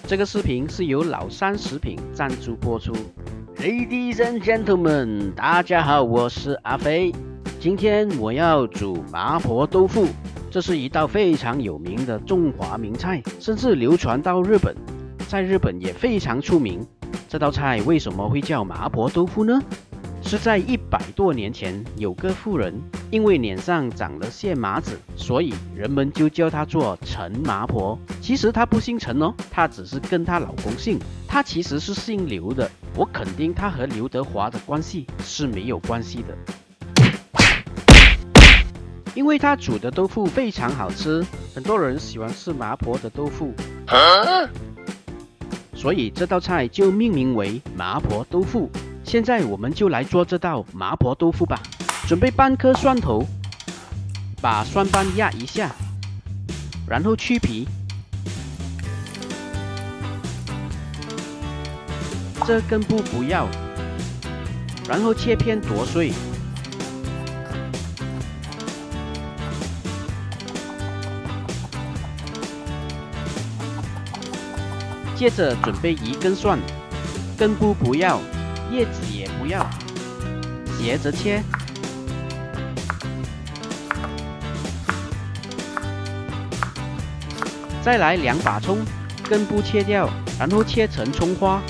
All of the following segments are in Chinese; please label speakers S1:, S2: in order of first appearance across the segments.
S1: 这个视频是由老三食品赞助播出。Ladies and gentlemen， 大家好，我是阿飞。今天我要煮麻婆豆腐，这是一道非常有名的中华名菜，甚至流传到日本，在日本也非常出名。这道菜为什么会叫麻婆豆腐呢？是在100多年前，有个妇人因为脸上长了些麻子，所以人们就叫她做陈麻婆。其实她不姓陈哦，她只是跟她老公姓。她其实是姓刘的，我肯定她和刘德华的关系是没有关系的。因为她煮的豆腐非常好吃，很多人喜欢吃麻婆的豆腐，所以这道菜就命名为麻婆豆腐。现在我们就来做这道麻婆豆腐吧。准备半颗蒜头，把蒜瓣压一下，然后去皮。这根部不要，然后切片剁碎。接着准备1根蒜，根部不要，叶子也不要，斜着切。再来2把葱，根部切掉，然后切成葱花。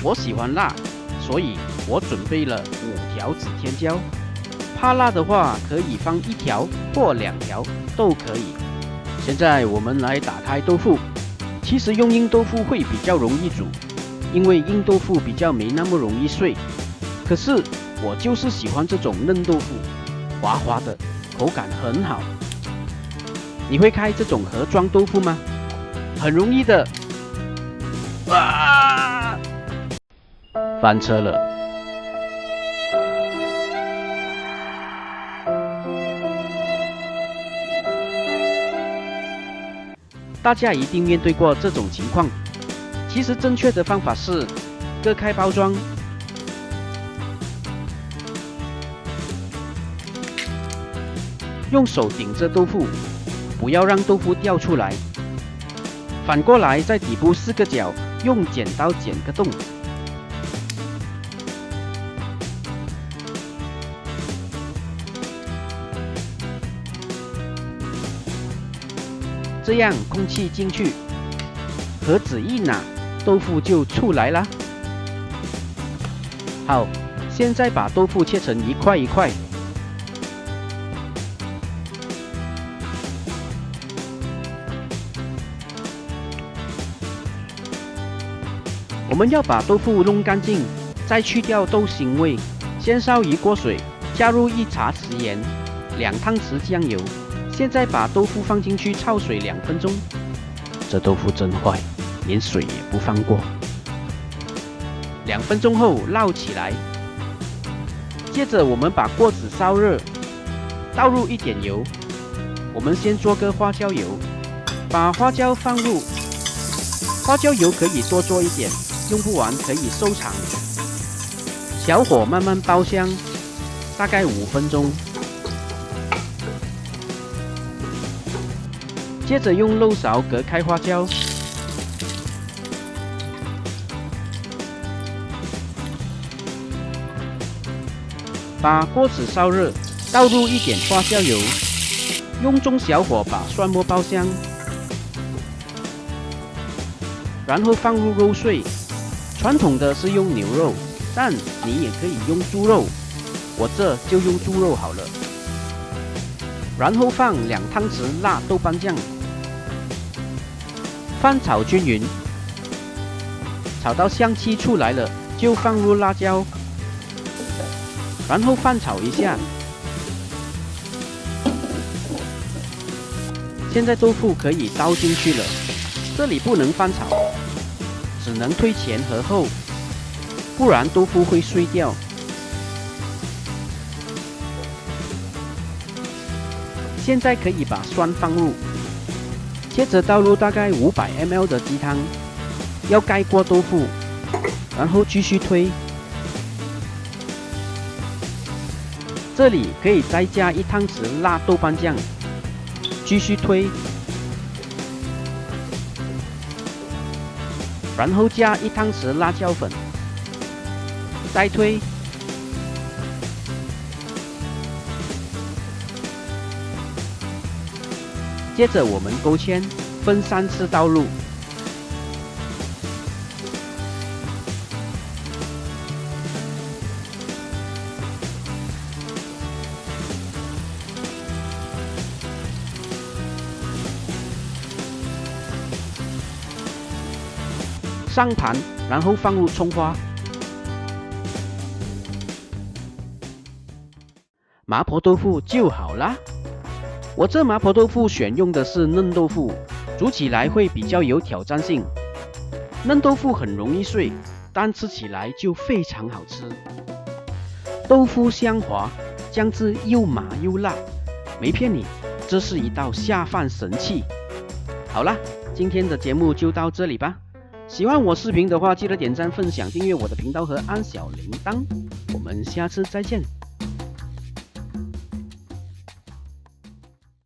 S1: 我喜欢辣，所以我准备了5条指天椒。怕辣的话，可以放1条或2条都可以。现在我们来打开豆腐。其实用硬豆腐会比较容易煮，因为硬豆腐比较没那么容易碎。可是我就是喜欢这种嫩豆腐，滑滑的，口感很好。你会开这种盒装豆腐吗？很容易的。啊！翻车了。大家一定面对过这种情况。其实正确的方法是割开包装，用手顶着豆腐，不要让豆腐掉出来。反过来，在底部4个角用剪刀剪个洞。这样空气进去，盒子一拿，豆腐就出来啦。好，现在把豆腐切成一块一块。我们要把豆腐弄干净，再去掉豆腥味。先烧1锅水，加入1茶匙盐，2汤匙酱油。现在把豆腐放进去焯水2分钟。这豆腐真坏，连水也不放过。2分钟后捞起来。接着我们把锅子烧热，倒入1点油。我们先做个花椒油，把花椒放入。花椒油可以多做一点，用不完可以收藏。小火慢慢爆香，大概5分钟。接着用漏勺隔开花椒，把锅子烧热，倒入1点花椒油，用中小火把蒜末爆香，然后放入肉碎。传统的是用牛肉，但你也可以用猪肉，我这就用猪肉好了。然后放2汤匙辣豆瓣酱。翻炒均匀，炒到香气出来了，就放入辣椒，然后翻炒一下。现在豆腐可以倒进去了，这里不能翻炒，只能推前和后，不然豆腐会碎掉。现在可以把蒜放入。接着倒入大概500 ml 的鸡汤，要盖过豆腐，然后继续推。这里可以再加1汤匙辣豆瓣酱，继续推，然后加1汤匙辣椒粉，再推，接着我们勾芡，分3次倒入。上盘，然后放入葱花。麻婆豆腐就好啦。我这麻婆豆腐选用的是嫩豆腐，煮起来会比较有挑战性。嫩豆腐很容易碎，但吃起来就非常好吃。豆腐香滑，酱汁又麻又辣，没骗你，这是一道下饭神器。好啦，今天的节目就到这里吧。喜欢我视频的话，记得点赞、分享、订阅我的频道和按小铃铛。我们下次再见。